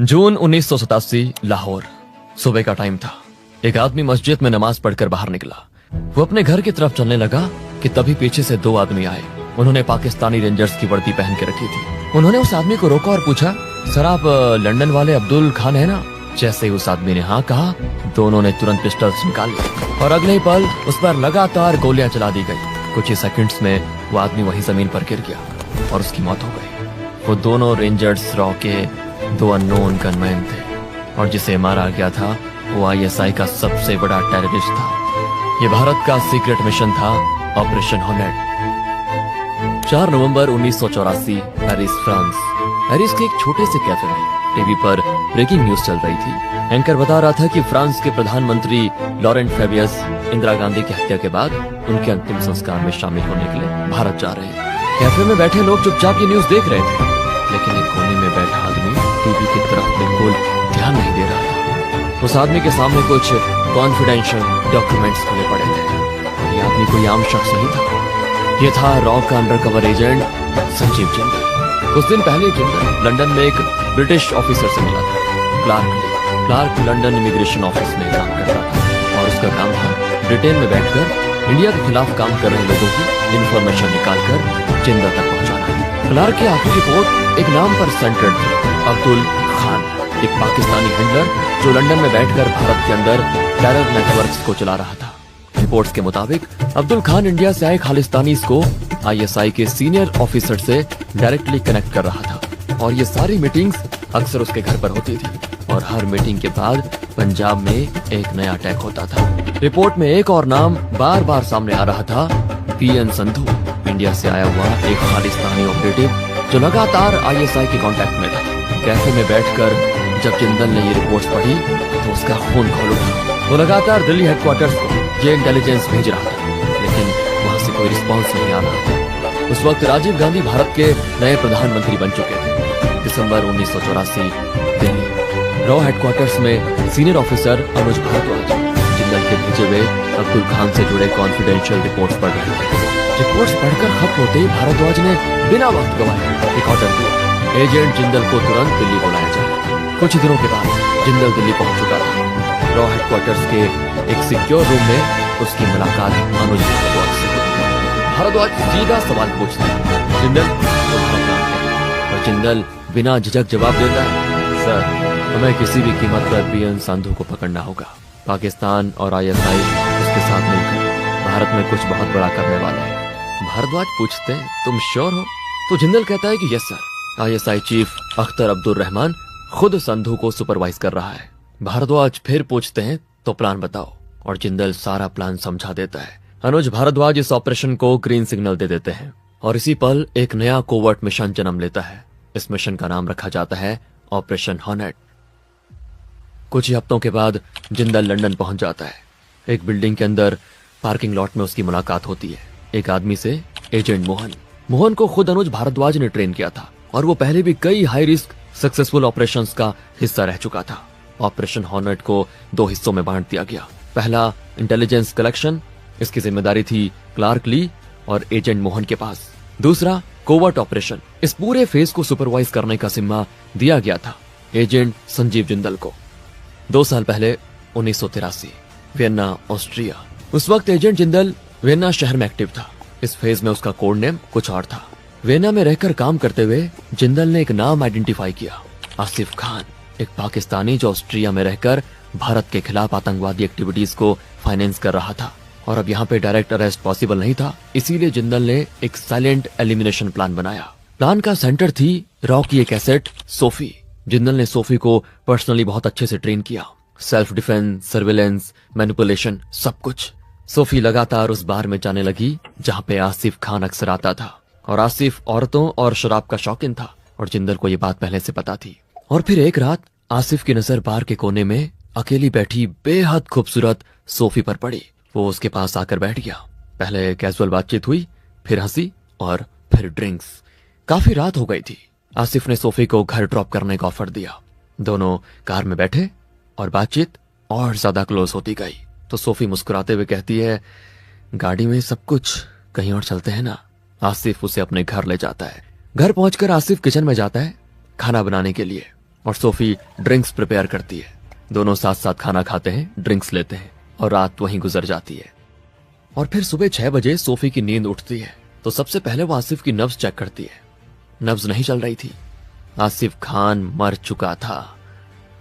जून 1987 लाहौर। सुबह का टाइम था। एक आदमी मस्जिद में नमाज पढ़कर बाहर निकला। वो अपने घर की तरफ चलने लगा कि तभी पीछे से दो आदमी आए। उन्होंने पाकिस्तानी रेंजर्स की वर्दी पहन के रखी थी। उन्होंने उस आदमी को रोका और पूछा, सर आप लंदन वाले अब्दुल खान है ना? जैसे ही उस आदमी ने हाँ कहा, दोनों ने तुरंत पिस्टल्स निकाल लिए और अगले ही पल उस पर लगातार गोलियां चला दी गई। कुछ ही सेकंड्स में वो आदमी वहीं जमीन पर गिर गया और उसकी मौत हो गई। वो दोनों रेंजर्स रॉ के दो अननोन गनमैन थे और जिसे मारा गया था वो आईएसआई का सबसे बड़ा टेररिस्ट था। ये भारत का सीक्रेट मिशन था, ऑपरेशन हॉर्नेट। 4 नवंबर 1984, पेरिस, फ्रांस। पेरिस के एक छोटे से कैफे में टीवी पर ब्रेकिंग न्यूज चल रही थी। एंकर बता रहा था कि फ्रांस के प्रधानमंत्री लॉरेंट फेबियस इंदिरा गांधी की हत्या के बाद उनके अंतिम संस्कार में शामिल होने के लिए भारत जा रहे हैं। कैफे में बैठे लोग चुपचाप ये न्यूज देख रहे थे, लेकिन एक कोने में बैठा आदमी टीवी की तरफ बिल्कुल ध्यान नहीं दे रहा था। उस आदमी के सामने कुछ कॉन्फिडेंशियल डॉक्यूमेंट्स खुले पड़े थे। ये आदमी कोई आम शख्स नहीं था। ये था रॉ का अंडरकवर एजेंट संजीव जिंदल। कुछ दिन पहले जिंदल लंदन में एक ब्रिटिश ऑफिसर से मिला था, क्लार्क लंदन इमिग्रेशन ऑफिस में काम करता था और उसका काम था ब्रिटेन में बैठकर इंडिया के खिलाफ काम कर रहे लोगों की इंफॉर्मेशन निकालकर जिंदल तक पहुंचाना। क्लार्क की आखिरी रिपोर्ट एक नाम पर सेंटर्ड थी, अब्दुल खान, एक पाकिस्तानी हैंडलर जो लंदन में बैठकर भारत के अंदर टेरर नेटवर्क्स को चला रहा था। रिपोर्ट्स के मुताबिक अब्दुल खान इंडिया से आए खालिस्तानीज को आईएसआई के सीनियर ऑफिसर से डायरेक्टली कनेक्ट कर रहा था और ये सारी मीटिंग्स अक्सर उसके घर पर होती थी और हर मीटिंग के बाद पंजाब में एक नया अटैक होता था। रिपोर्ट में एक और नाम बार बार सामने आ रहा था, पीएन संधू, इंडिया से आया हुआ एक खालिस्तानी ऑपरेटिव जो लगातार आईएसआई के कांटेक्ट में था। कैफे में बैठकर जब जिंदल ने ये रिपोर्ट्स पढ़ी तो उसका खून खौल उठा। वो लगातार दिल्ली हेडक्वार्टर्स को ये इंटेलिजेंस भेज रहा था, लेकिन वहां से कोई रिस्पॉन्स नहीं आ रहा था। उस वक्त राजीव गांधी भारत के नए प्रधानमंत्री बन चुके थे। दिसंबर 1984, दिल्ली रॉ हेडक्वार्टर्स में सीनियर ऑफिसर अनुज भारद्वाज जिंदल के भेजे हुए अब्दुल खान से जुड़े कॉन्फिडेंशियल रिपोर्ट्स पढ़ रहे थे। रिपोर्ट्स पढ़कर खत्म होते ही भारद्वाज ने बिना वक्त गवाए एक ऑर्डर दिया, एजेंट जिंदल को तुरंत दिल्ली बुलाया जाए। कुछ दिनों के बाद जिंदल दिल्ली पहुंच चुका था। रॉ हेडक्वार्टर्स के एक सिक्योर रूम में उसकी मुलाकात अनुज भारद्वाज से। भारद्वाज सीधा सवाल पूछते हैं, जिंदल और जिंदल बिना झिझक जवाब देता है, सर हमें किसी भी कीमत पर पीएन संधू को पकड़ना होगा। पाकिस्तान और आईएसआई उसके साथ मिलकर भारत में कुछ बहुत बड़ा करने वाला है। भारद्वाज पूछते हैं, तुम श्योर हो? तो जिंदल कहता है कि yes sir, ISI chief Akhtar Abdul Rahman खुद संधू को सुपरवाइज कर रहा है। भारद्वाज फिर पूछते हैं, तो प्लान बताओ, और जिंदल सारा प्लान समझा देता है। अनुज भारद्वाज इस ऑपरेशन को ग्रीन सिग्नल दे देते हैं और इसी पल एक नया कोवर्ट मिशन जन्म लेता है। इस मिशन का नाम रखा जाता है ऑपरेशन हॉर्नेट। कुछ ही हफ्तों के बाद जिंदल लंदन पहुंच जाता है। एक बिल्डिंग के अंदर पार्किंग लॉट में उसकी मुलाकात होती है एक आदमी से, एजेंट मोहन को खुद अनुज भारद्वाज ने ट्रेन किया था और वो पहले भी कई हाई रिस्क सक्सेसफुल ऑपरेशंस का हिस्सा रह चुका था। ऑपरेशन हॉर्नेट को 2 हिस्सों में बांट दिया गया। पहला इंटेलिजेंस कलेक्शन, इसकी जिम्मेदारी थी क्लार्क ली और एजेंट मोहन के पास। दूसरा कोवर्ट ऑपरेशन, इस पूरे फेज को सुपरवाइज करने का जिम्मा दिया गया था एजेंट संजीव जिंदल को। 2 साल पहले 1983, वियना, ऑस्ट्रिया। उस वक्त एजेंट जिंदल वियना शहर में एक्टिव था। इस फेज में उसका कोड नेम कुछ और था। वियना में रहकर काम करते हुए जिंदल ने एक नाम आइडेंटिफाई किया, आसिफ खान, एक पाकिस्तानी जो ऑस्ट्रिया में रहकर भारत के खिलाफ आतंकवादी एक्टिविटीज को फाइनेंस कर रहा था। और अब यहाँ पे डायरेक्ट अरेस्ट पॉसिबल नहीं था, इसीलिए जिंदल ने एक साइलेंट एलिमिनेशन प्लान बनाया। प्लान का सेंटर थी रॉ की एक एसेट सोफी। जिंदल ने सोफी को पर्सनली बहुत अच्छे से ट्रेन किया, सेल्फ डिफेंस, सर्विलेंस, मैनिपुलेशन, सब कुछ। सोफी लगातार उस बार में जाने लगी जहाँ पे आसिफ खान अक्सर आता था और आसिफ औरतों और शराब का शौकीन था और जिंदल को ये बात पहले से पता थी। और फिर एक रात आसिफ की नजर बार के कोने में अकेली बैठी बेहद खूबसूरत सोफी पर पड़ी। वो उसके पास आकर बैठ गया। पहले कैजुअल बातचीत हुई, फिर हंसी और फिर ड्रिंक्स। काफी रात हो गई थी। आसिफ ने सोफी को घर ड्रॉप करने का ऑफर दिया। दोनों कार में बैठे और बातचीत और ज्यादा क्लोज होती गई। तो सोफी मुस्कुराते हुए कहती है, गाड़ी में सब कुछ, कहीं और चलते हैं ना। आसिफ उसे अपने घर ले जाता है। घर पहुंचकर आसिफ किचन में जाता है खाना बनाने के लिए। और सोफी ड्रिंक्स प्रिपेयर करती है। दोनों साथ साथ खाना खाते हैं, ड्रिंक्स लेते हैं और रात वहीं गुजर जाती है। और फिर सुबह 6 बजे सोफी की नींद उठती है तो सबसे पहले वो आसिफ की नब्ज चेक करती है। नब्ज नहीं चल रही थी। आसिफ खान मर चुका था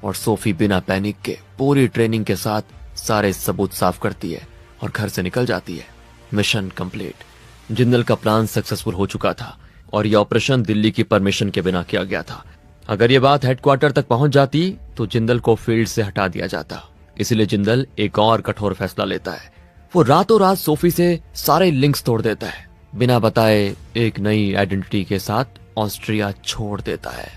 और सोफी बिना पैनिक के पूरी ट्रेनिंग के साथ सारे सबूत साफ करती है और घर से निकल जाती है। Mission complete. जिंदल का प्लान सक्सेसफुल हो चुका था और यह ऑपरेशन दिल्ली की परमिशन के बिना किया गया था। अगर ये बात हेडक्वार्टर तक पहुंच जाती तो जिंदल को फील्ड से हटा दिया जाता। इसलिए जिंदल एक और कठोर फैसला लेता है। वो रातों रात सोफी से सारे लिंक्स तोड़ देता है। बिना बताए एक नई आइडेंटिटी के साथ ऑस्ट्रिया छोड़ देता है।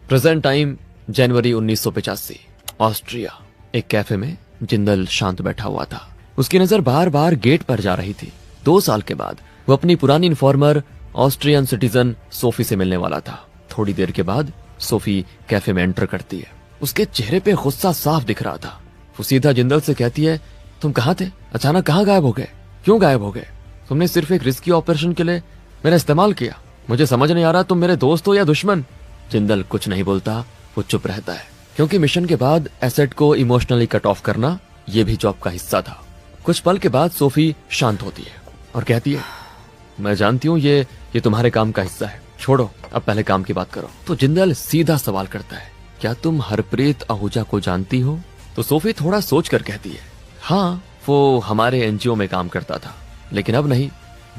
प्रेजेंट टाइम जनवरी 1985। ऑस्ट्रिया। एक कैफे में जिंदल शांत बैठा हुआ था। उसकी नजर बार बार गेट पर जा रही थी। 2 साल के बाद वो अपनी पुरानी इन्फॉर्मर ऑस्ट्रियन सिटीजन सोफी से मिलने वाला था। थोड़ी देर के बाद सोफी कैफे में एंटर करती है। उसके चेहरे पे गुस्सा साफ दिख रहा था। वो सीधा जिंदल से कहती है, तुम कहाँ थे? अचानक कहाँ गायब हो गए? क्यों गायब हो गए? तुमने सिर्फ एक रिस्की ऑपरेशन के लिए मेरा इस्तेमाल किया। मुझे समझ नहीं आ रहा तुम मेरे दोस्त हो या दुश्मन। जिंदल कुछ नहीं बोलता, वो चुप रहता है क्योंकि मिशन के बाद एसेट को इमोशनली कट ऑफ करना ये भी जॉब का हिस्सा था। कुछ पल के बाद सोफी शांत होती है और कहती है, मैं जानती हूँ ये तुम्हारे काम का हिस्सा है, छोड़ो अब पहले काम की बात करो। तो जिंदल सीधा सवाल करता है, क्या तुम हरप्रीत आहूजा को जानती हो? तो सोफी थोड़ा सोच कर कहती है, हाँ वो हमारे एनजीओ में काम करता था लेकिन अब नहीं।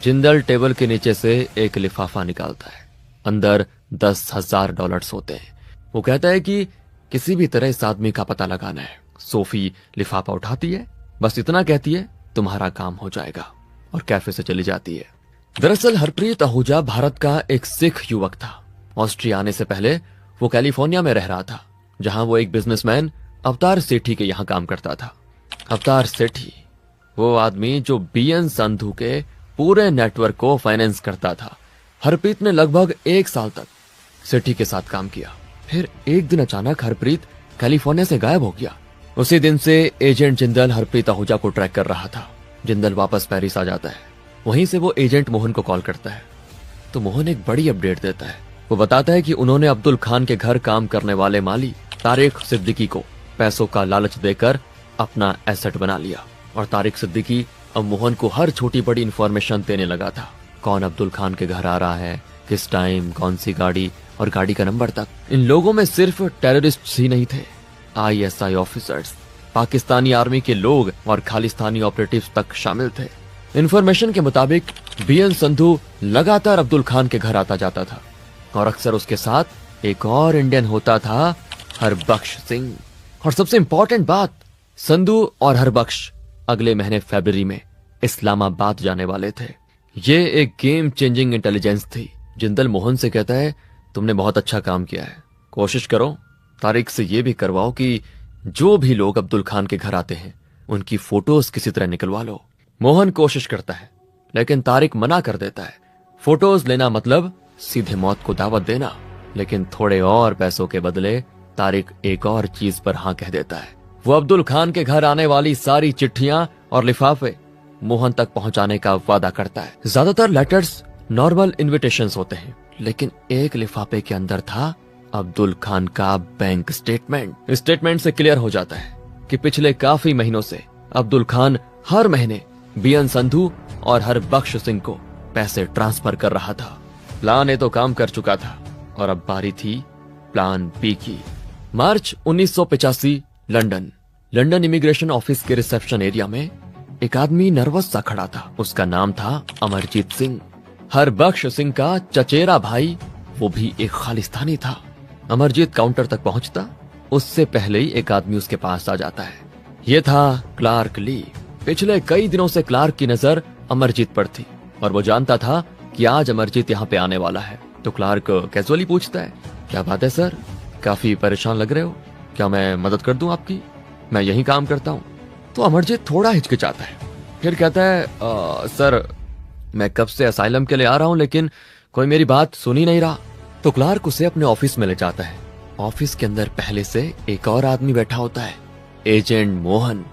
जिंदल टेबल के नीचे से एक लिफाफा निकालता है। अंदर $10,000 होते हैं। वो कहता है कि किसी भी तरह इस आदमी का पता लगाना है। सोफी लिफाफा उठाती है, बस इतना कहती है, तुम्हारा काम हो जाएगा, और कैफे से चली जाती है। दरअसल हरप्रीत आहूजा भारत का एक सिख युवक था। ऑस्ट्रिया आने से पहले वो कैलिफोर्निया में रह रहा था, जहां वो एक बिजनेसमैन अवतार सेठी के यहां काम करता था। अवतार सेठी वो आदमी जो बीएन संधू के पूरे नेटवर्क को फाइनेंस करता था। हरप्रीत ने लगभग 1 साल तक सेठी के साथ काम किया। फिर एक दिन अचानक हरप्रीत कैलिफोर्निया से गायब हो गया। उसी दिन से एजेंट जिंदल हरप्रीत आहूजा को ट्रैक कर रहा था। जिंदल वापस पेरिस आ जाता है। वहीं से वो एजेंट मोहन को कॉल करता है तो मोहन एक बड़ी अपडेट देता है। वो बताता है कि उन्होंने अब्दुल खान के घर काम करने वाले माली तारिक सिद्दीकी को पैसों का लालच देकर अपना एसेट बना लिया और तारिक सिद्दीकी अब मोहन को हर छोटी बड़ी इंफॉर्मेशन देने लगा था। कौन अब्दुल खान के घर आ रहा है, किस टाइम, कौन सी गाड़ी और गाड़ी का नंबर तक। इन लोगों में सिर्फ टेररिस्ट ही नहीं थे, आईएसआई ऑफिसर्स, पाकिस्तानी आर्मी के लोग और खालिस्तानी ऑपरेटिव्स तक शामिल थे। इंफॉर्मेशन के मुताबिक बीएन संधू लगातार अब्दुल खान के घर आता जाता था और अक्सर उसके साथ एक और इंडियन होता था, हरबख्श सिंह। और सबसे इंपॉर्टेंट बात, संधू और हरबख्श अगले महीने फरवरी में इस्लामाबाद जाने वाले थे। ये एक गेम चेंजिंग इंटेलिजेंस थी। जिंदल मोहन से कहता है, तुमने बहुत अच्छा काम किया है, कोशिश करो तारिक से ये भी करवाओ कि जो भी लोग अब्दुल खान के घर आते हैं उनकी फोटोज किसी तरह निकलवा लो। मोहन कोशिश करता है लेकिन तारिक मना कर देता है। फोटोज लेना मतलब सीधे मौत को दावत देना। लेकिन थोड़े और पैसों के बदले तारिक एक और चीज पर हाँ कह देता है। वो अब्दुल खान के घर आने वाली सारी चिट्ठियां और लिफाफे मोहन तक पहुंचाने का वादा करता है। ज्यादातर लेटर्स नॉर्मल इनविटेशंस होते हैं लेकिन एक लिफाफे के अंदर था अब्दुल खान का बैंक स्टेटमेंट। स्टेटमेंट से क्लियर हो जाता है कि पिछले काफी महीनों से अब्दुल खान हर महीने बीएन संधू और हरबख्श सिंह को पैसे ट्रांसफर कर रहा था। प्लान ए तो काम कर चुका था और अब बारी थी प्लान बी की। मार्च 1985 लंदन इमिग्रेशन ऑफिस के रिसेप्शन एरिया में एक आदमी नर्वस सा खड़ा था। उसका नाम था अमरजीत सिंह, हरबख्श सिंह का चचेरा भाई, वो भी एक खालिस्तानी था। अमरजीत काउंटर तक पहुंचता उससे पहले ही एक आदमी उसके पास आ जाता है। ये था क्लार्क ली। पिछले कई दिनों से क्लार्क की नजर अमरजीत पर थी और वो जानता था कि आज अमरजीत यहाँ पे आने वाला है। तो क्लार्क कैजुअली पूछता है, क्या बात है सर, काफी परेशान लग रहे हो, क्या मैं मदद कर दूं आपकी? मैं यही काम करता हूँ। तो अमरजीत थोड़ा हिचकिचाता है, फिर कहता है, सर मैं कब से असाइलम के लिए आ रहा हूँ लेकिन कोई मेरी बात सुन ही नहीं रहा। तो क्लार्क उसे अपने ऑफिस में ले जाता है। ऑफिस के अंदर पहले से एक और आदमी बैठा होता है, एजेंट मोहन।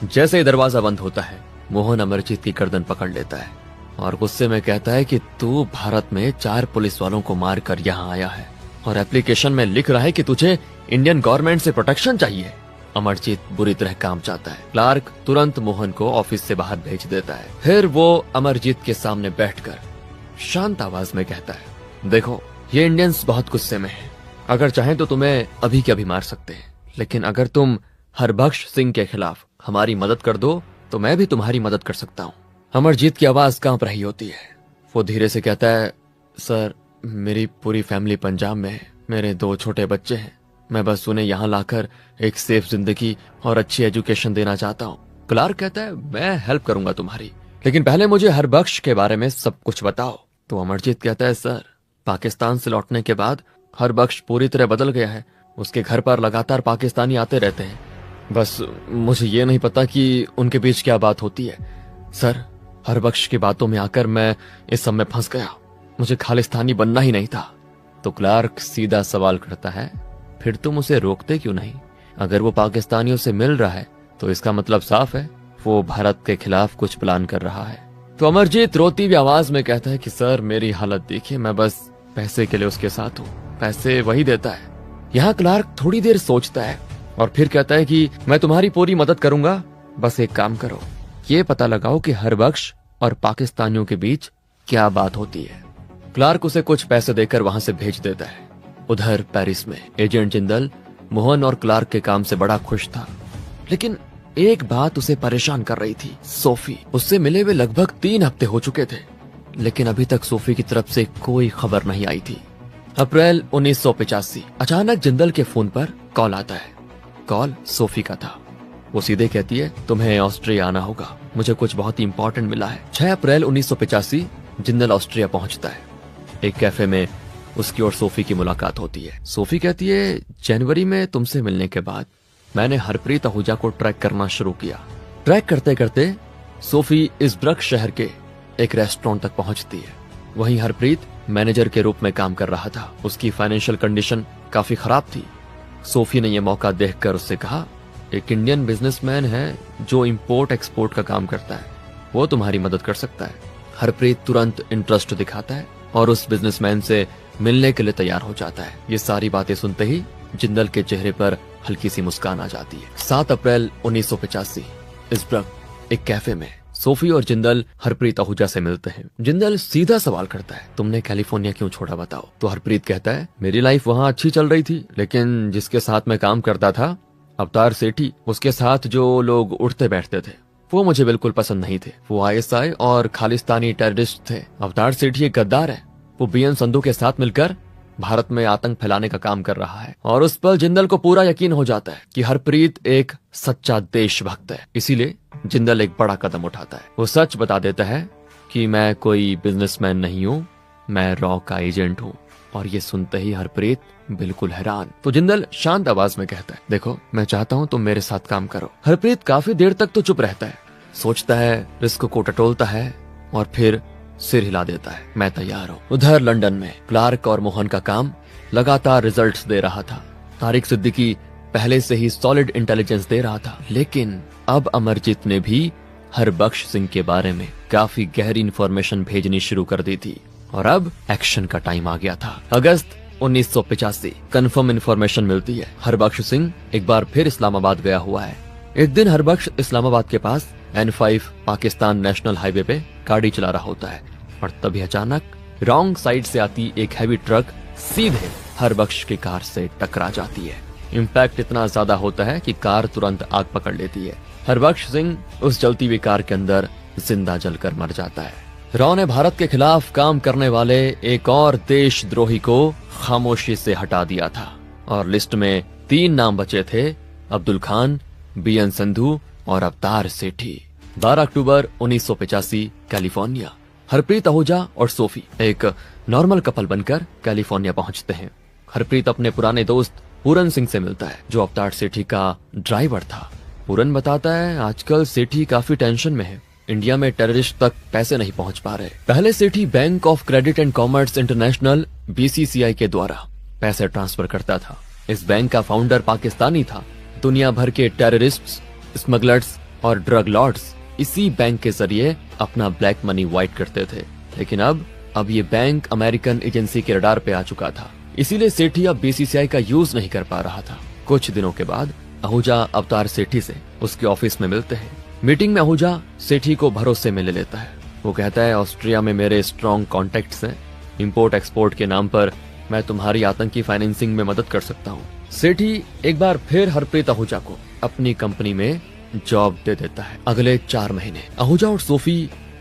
जैसे ही दरवाजा बंद होता है मोहन अमरजीत की गर्दन पकड़ लेता है और गुस्से में कहता है कि तू भारत में 4 पुलिस वालों को मार कर यहाँ आया है और एप्लीकेशन में लिख रहा है कि तुझे इंडियन गवर्नमेंट से प्रोटेक्शन चाहिए। अमरजीत बुरी तरह काम चाहता है। क्लार्क तुरंत मोहन को ऑफिस से बाहर भेज देता है। फिर वो अमरजीत के सामने बैठकर शांत आवाज में कहता है, देखो ये इंडियंस बहुत गुस्से में हैं। अगर चाहें तो तुम्हें अभी के अभी मार सकते हैं, लेकिन अगर तुम हरबख्श सिंह के खिलाफ हमारी मदद कर दो तो मैं भी तुम्हारी मदद कर सकता हूँ। अमरजीत की आवाज कांप रही होती है। वो धीरे से कहता है, सर मेरी पूरी फैमिली पंजाब में है, मेरे 2 छोटे बच्चे हैं, मैं बस उन्हें यहाँ लाकर एक सेफ जिंदगी और अच्छी एजुकेशन देना चाहता हूँ। क्लार्क कहता है, मैं हेल्प करूंगा तुम्हारी, लेकिन पहले मुझे हरबख्श के बारे में सब कुछ बताओ। तो अमरजीत कहता है, सर पाकिस्तान से लौटने के बाद हरबख्श पूरी तरह बदल गया है। उसके घर पर लगातार पाकिस्तानी आते रहते हैं, बस मुझे ये नहीं पता कि उनके बीच क्या बात होती है। सर हरबख्श की बातों में आकर मैं इस सब में फंस गया, मुझे खालिस्तानी बनना ही नहीं था। तो क्लार्क सीधा सवाल करता है, फिर तुम उसे रोकते क्यों नहीं? अगर वो पाकिस्तानियों से मिल रहा है तो इसका मतलब साफ है वो भारत के खिलाफ कुछ प्लान कर रहा है। तो अमरजीत रोती हुई आवाज में कहता है कि सर मेरी हालत देखिए, मैं बस पैसे के लिए उसके साथ हूँ, पैसे वही देता है। यहाँ क्लार्क थोड़ी देर सोचता है और फिर कहता है कि मैं तुम्हारी पूरी मदद करूंगा, बस एक काम करो, ये पता लगाओ कि हरबख्श और पाकिस्तानियों के बीच क्या बात होती है। क्लार्क उसे कुछ पैसे देकर वहां से भेज देता है। उधर पेरिस में एजेंट जिंदल मोहन और क्लार्क के काम से बड़ा खुश था, लेकिन एक बात उसे परेशान कर रही थी, सोफी। उससे मिले हुए लगभग 3 हफ्ते हो चुके थे, लेकिन अभी तक सोफी की तरफ से कोई खबर नहीं आई थी। अप्रैल 1985 अचानक जिंदल के फोन पर कॉल आता है। कॉल सोफी का था। वो सीधे कहती है, तुम्हें ऑस्ट्रिया आना होगा, मुझे कुछ बहुत ही इंपॉर्टेंट मिला है। 6 अप्रैल 1985 जिंदल ऑस्ट्रिया पहुंचता है। एक कैफे में उसकी और सोफी की मुलाकात होती है। सोफी कहती है, जनवरी में तुमसे मिलने के बाद मैंने हरप्रीत आहूजा को ट्रैक करना शुरू किया। ट्रैक करते करते सोफी इस्ब्रक शहर के एक रेस्टोरेंट तक पहुंचती है। वहीं हरप्रीत मैनेजर के रूप में काम कर रहा था। उसकी फाइनेंशियल कंडीशन काफी खराब थी। सोफी ने यह मौका देखकर उससे कहा, एक इंडियन बिजनेसमैन है जो इंपोर्ट एक्सपोर्ट का काम करता है, वो तुम्हारी मदद कर सकता है। हरप्रीत तुरंत इंटरेस्ट दिखाता है और उस बिजनेसमैन से मिलने के लिए तैयार हो जाता है। ये सारी बातें सुनते ही जिंदल के चेहरे पर हल्की सी मुस्कान आ जाती है। 7 अप्रैल 1985 इस्ब्रक एक कैफे में सोफी और जिंदल हरप्रीत आहूजा से मिलते हैं। जिंदल सीधा सवाल करता है, तुमने कैलिफोर्निया क्यों छोड़ा बताओ? तो हरप्रीत कहता है, मेरी लाइफ वहाँ अच्छी चल रही थी, लेकिन जिसके साथ मैं काम करता था अवतार सेठी, उसके साथ जो लोग उठते बैठते थे वो मुझे बिल्कुल पसंद नहीं थे। वो आईएसआई और खालिस्तानी टेररिस्ट थे। अवतार सेठी एक गद्दार है। वो बीएन संधू के साथ मिलकर भारत में आतंक फैलाने का काम कर रहा है। और उस पर जिंदल को पूरा यकीन हो जाता है कि हरप्रीत एक सच्चा देशभक्त है। इसीलिए जिंदल एक बड़ा कदम उठाता है। वो सच बता देता है कि मैं कोई बिजनेसमैन नहीं हूँ, मैं रॉ का एजेंट हूँ। और ये सुनते ही हरप्रीत बिल्कुल हैरान। तो जिंदल शांत आवाज में कहता है, देखो मैं चाहता हूँ तुम मेरे साथ काम करो। हरप्रीत काफी देर तक तो चुप रहता है, सोचता है, रिस्क को टटोलता है और फिर सिर हिला देता है, मैं तैयार हूँ। उधर लंदन में क्लार्क और मोहन का काम लगातार रिजल्ट्स दे रहा था। तारिक सिद्दीकी पहले से ही सॉलिड इंटेलिजेंस दे रहा था, लेकिन अब अमरजीत ने भी हरबख्श सिंह के बारे में काफी गहरी इंफॉर्मेशन भेजनी शुरू कर दी थी और अब एक्शन का टाइम आ गया था। अगस्त 1985 कंफर्म इंफॉर्मेशन मिलती है, हरबख्श सिंह एक बार फिर इस्लामाबाद गया हुआ है। एक दिन हरबख्श इस्लामाबाद के पास N5 पाकिस्तान नेशनल हाईवे पे गाड़ी चला रहा होता है और तभी अचानक रॉन्ग साइड से आती एक हैवी ट्रक सीधे हरबख्श की कार से टकरा जाती है। इम्पैक्ट इतना ज्यादा होता है कि कार तुरंत आग पकड़ लेती है। हरबख्श सिंह उस जलती हुई कार के अंदर जिंदा जलकर मर जाता है। रॉ ने भारत के खिलाफ काम करने वाले एक और देशद्रोही को खामोशी से हटा दिया था और लिस्ट में 3 नाम बचे थे, अब्दुल खान, बीएन संधू और अवतार सेठी। 12 अक्टूबर 1985 कैलिफोर्निया। हरप्रीत आहूजा और सोफी एक नॉर्मल कपल बनकर कैलिफोर्निया पहुंचते हैं। हरप्रीत अपने पुराने दोस्त पूरन सिंह से मिलता है जो अवतार सेठी का ड्राइवर था। पूरन बताता है, आजकल सेठी काफी टेंशन में है, इंडिया में टेररिस्ट तक पैसे नहीं पहुंच पा रहे। पहले Sethi Bank of Credit and Commerce International BCCI के द्वारा पैसे ट्रांसफर करता था। इस बैंक का फाउंडर पाकिस्तानी था। दुनिया भर के टेररिस्ट, स्मगलर्स और ड्रग लॉर्ड्स इसी बैंक के जरिए अपना ब्लैक मनी वाइट करते थे। लेकिन अब ये बैंक अमेरिकन एजेंसी के रडार पे आ चुका था। इसीलिए सेठी अब बीसीसीआई का यूज नहीं कर पा रहा था। कुछ दिनों के बाद आहूजा अवतार सेठी से उसके ऑफिस में मिलते हैं। मीटिंग में आहूजा सेठी को भरोसे में ले लेता है। वो कहता है, ऑस्ट्रिया में मेरे स्ट्रॉन्ग कॉन्टेक्ट्स हैं, इंपोर्ट एक्सपोर्ट के नाम पर मैं तुम्हारी आतंकी फाइनेंसिंग में मदद कर सकता हूँ। सेठी एक बार फिर हरप्रीत आहूजा को अपनी कंपनी में जॉब दे देता है। अगले 4 महीने आहूजा और सोफी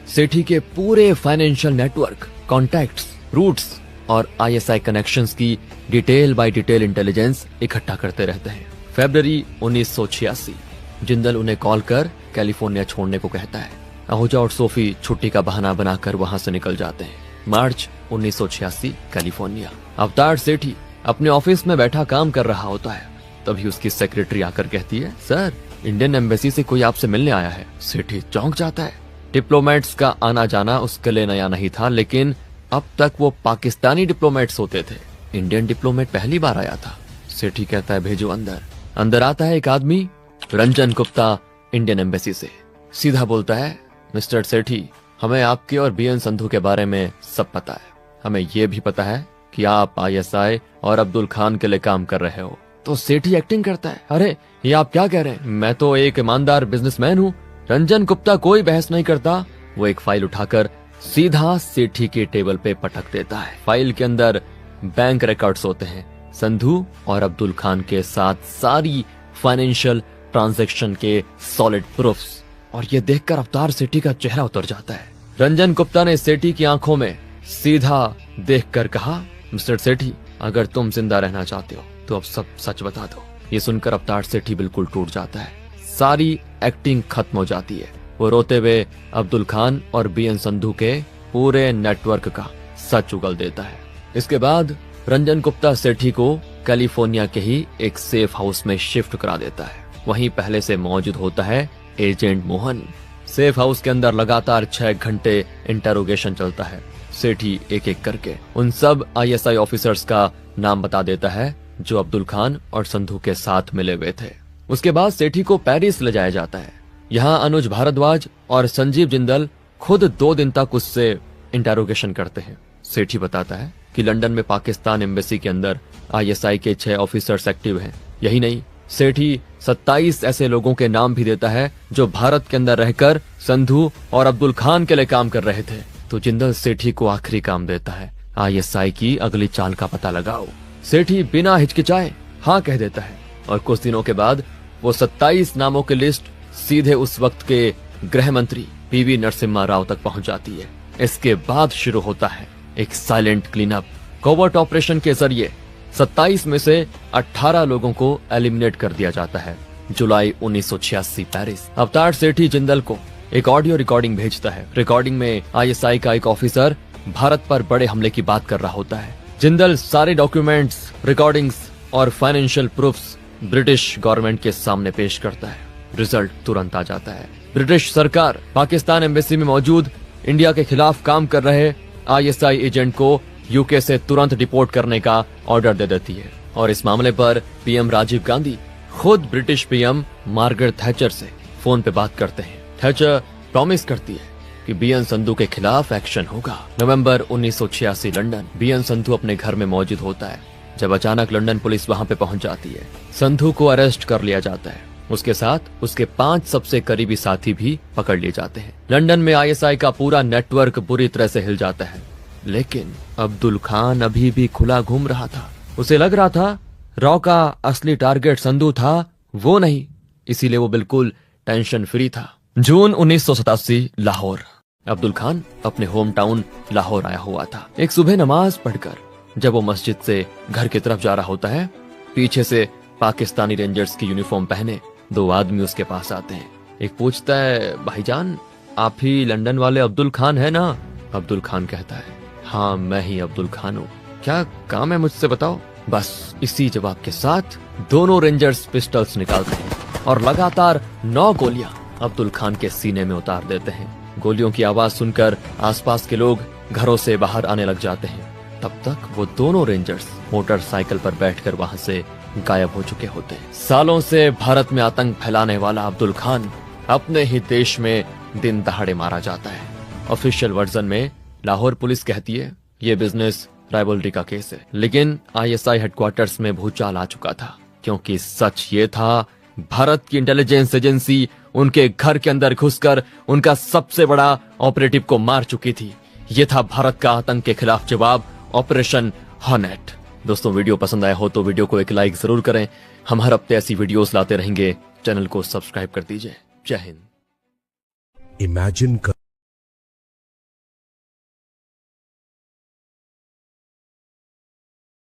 सेठी के पूरे फाइनेंशियल नेटवर्क, कॉन्टैक्ट्स, रूट्स और आईएसआई कनेक्शंस की डिटेल बाय डिटेल इंटेलिजेंस इकट्ठा करते रहते हैं। फरवरी 1986 जिंदल उन्हें कॉल कर कैलिफोर्निया छोड़ने को कहता है। आहूजा और सोफी छुट्टी का बहाना बनाकर वहां से निकल जाते हैं। मार्च 1986 कैलिफोर्निया। अवतार सेठी अपने ऑफिस में बैठा काम कर रहा होता है। तभी उसकी सेक्रेटरी आकर कहती है, सर, इंडियन एम्बेसी से कोई आपसे मिलने आया है। सेठी चौंक जाता है। डिप्लोमेट्स का आना जाना उसके लिए नया नहीं था, लेकिन अब तक वो पाकिस्तानी डिप्लोमेट्स होते थे। इंडियन डिप्लोमेट पहली बार आया था। सेठी कहता है, भेजो अंदर। अंदर आता है एक आदमी, रंजन गुप्ता, इंडियन एम्बेसी से। सीधा बोलता है, मिस्टर सेठी, हमें आपके और बीएन संधू के बारे में सब पता है। हमें ये भी पता है कि आप आईएसआई और अब्दुल खान के लिए काम कर रहे हो। तो सेठी एक्टिंग करता है, अरे ये आप क्या कह रहे हैं, मैं तो एक ईमानदार बिजनेसमैन हूँ। रंजन गुप्ता कोई बहस नहीं करता। वो एक फाइल उठाकर सीधा सेठी के टेबल पे पटक देता है। फाइल के अंदर बैंक रिकॉर्ड्स होते हैं, संधू और अब्दुल खान के साथ सारी फाइनेंशियल ट्रांजैक्शन के सॉलिड प्रूफ्स। और ये देखकर अवतार सेठी का चेहरा उतर जाता है। रंजन गुप्ता ने सेठी की आंखों में सीधा देखकर कहा, मिस्टर सेठी, अगर तुम जिंदा रहना चाहते हो तो अब सब सच बता दो। ये सुनकर अवतार सेठी बिल्कुल टूट जाता है। सारी एक्टिंग खत्म हो जाती है। वो रोते हुए अब्दुल खान और बीएन संधू के पूरे नेटवर्क का सच उगल देता है। इसके बाद रंजन गुप्ता सेठी को कैलिफोर्निया के ही एक सेफ हाउस में शिफ्ट करा देता है। वहीं पहले से मौजूद होता है एजेंट मोहन। सेफ हाउस के अंदर लगातार 6 घंटे इंटेरोगेशन चलता है। सेठी एक एक करके उन सब आईएसआई ऑफिसर्स का नाम बता देता है जो अब्दुल खान और संधू के साथ मिले हुए थे। उसके बाद सेठी को पेरिस ले जाया जाता है। यहाँ अनुज भारद्वाज और संजीव जिंदल खुद 2 दिन तक उससे इंटेरोगेशन करते हैं। सेठी बताता है कि लंदन में पाकिस्तान एम्बेसी के अंदर आईएसआई के 6 ऑफिसर्स एक्टिव हैं। यही नहीं, सेठी 27 ऐसे लोगों के नाम भी देता है जो भारत के अंदर रहकर संधू और अब्दुल खान के लिए काम कर रहे थे। तो जिंदल सेठी को आखिरी काम देता है, आईएसआई की अगली चाल का पता लगाओ। सेठी बिना हिचकिचाए हाँ कह देता है और कुछ दिनों के बाद वो 27 नामों की लिस्ट सीधे उस वक्त के गृह मंत्री पीवी नरसिम्हा राव तक पहुंच जाती है। इसके बाद शुरू होता है एक silent clean up. Covert operation के जरिए 27 में से 18 लोगों को एलिमिनेट कर दिया जाता है। जुलाई 1986 पेरिस। अवतार सेठी जिंदल को एक ऑडियो रिकॉर्डिंग भेजता है। रिकॉर्डिंग में आईएसआई का एक ऑफिसर भारत पर बड़े हमले की बात कर रहा होता है। जिंदल सारे डॉक्यूमेंट्स, रिकॉर्डिंग्स और फाइनेंशियल प्रूफ्स ब्रिटिश गवर्नमेंट के सामने पेश करता है। रिजल्ट तुरंत आ जाता है। ब्रिटिश सरकार पाकिस्तान एम्बेसी में मौजूद इंडिया के खिलाफ काम कर रहे आईएसआई एजेंट को यूके से तुरंत डिपोर्ट करने का ऑर्डर दे देती है। और इस मामले पर पीएम राजीव गांधी खुद ब्रिटिश पीएम मार्गरेट थैचर से फोन पे बात करते हैं। थैचर प्रॉमिस करती है कि बीएन संधू के खिलाफ एक्शन होगा। नवंबर 1986 लंदन। बीएन संधू अपने घर में मौजूद होता है जब अचानक लंदन पुलिस वहां पे पहुंच जाती है। संधू को अरेस्ट कर लिया जाता है। उसके साथ उसके 5 सबसे करीबी साथी भी पकड़ लिए जाते हैं। लंदन में आईएसआई का पूरा नेटवर्क बुरी तरह से हिल जाता है। लेकिन अब्दुल खान अभी भी खुला घूम रहा था। उसे लग रहा था रॉ का असली टारगेट संधू था, वो नहीं। इसीलिए वो बिल्कुल टेंशन फ्री था। जून 1987 लाहौर। अब्दुल खान अपने होम टाउन लाहौर आया हुआ था। एक सुबह नमाज पढ़कर जब वो मस्जिद से घर की तरफ जा रहा होता है, पीछे से पाकिस्तानी रेंजर्स की यूनिफॉर्म पहने 2 आदमी उसके पास आते हैं। एक पूछता है, भाईजान आप ही लंदन वाले अब्दुल खान है ना? अब्दुल खान कहता है, हाँ मैं ही अब्दुल खान हूँ, क्या काम है मुझसे बताओ। बस इसी जवाब के साथ दोनों रेंजर्स पिस्टल्स निकालते हैं और लगातार 9 गोलियां अब्दुल खान के सीने में उतार देते हैं। गोलियों की आवाज सुनकर आसपास के लोग घरों से बाहर आने लग जाते हैं। तब तक वो दोनों रेंजर्स मोटरसाइकिल पर बैठकर वहां से गायब हो चुके होते हैं। सालों से भारत में आतंक फैलाने वाला अब्दुल खान अपने ही देश में दिन दहाड़े मारा जाता है। ऑफिशियल वर्जन में लाहौर पुलिस कहती है, ये बिजनेस राइवलरी का केस है, लेकिन आईएसआई हेडक्वार्टर्स में भूचाल आ चुका था, क्योंकि सच ये था भारत की इंटेलिजेंस एजेंसी उनके घर के अंदर घुसकर उनका सबसे बड़ा ऑपरेटिव को मार चुकी थी। ये था भारत का आतंक के खिलाफ जवाब, ऑपरेशन हॉर्नेट। दोस्तों, वीडियो पसंद आया हो तो वीडियो को एक लाइक जरूर करें। हम हर हफ्ते ऐसी वीडियोस लाते रहेंगे। चैनल को सब्सक्राइब कर दीजिए। जय हिंद। इमेजिन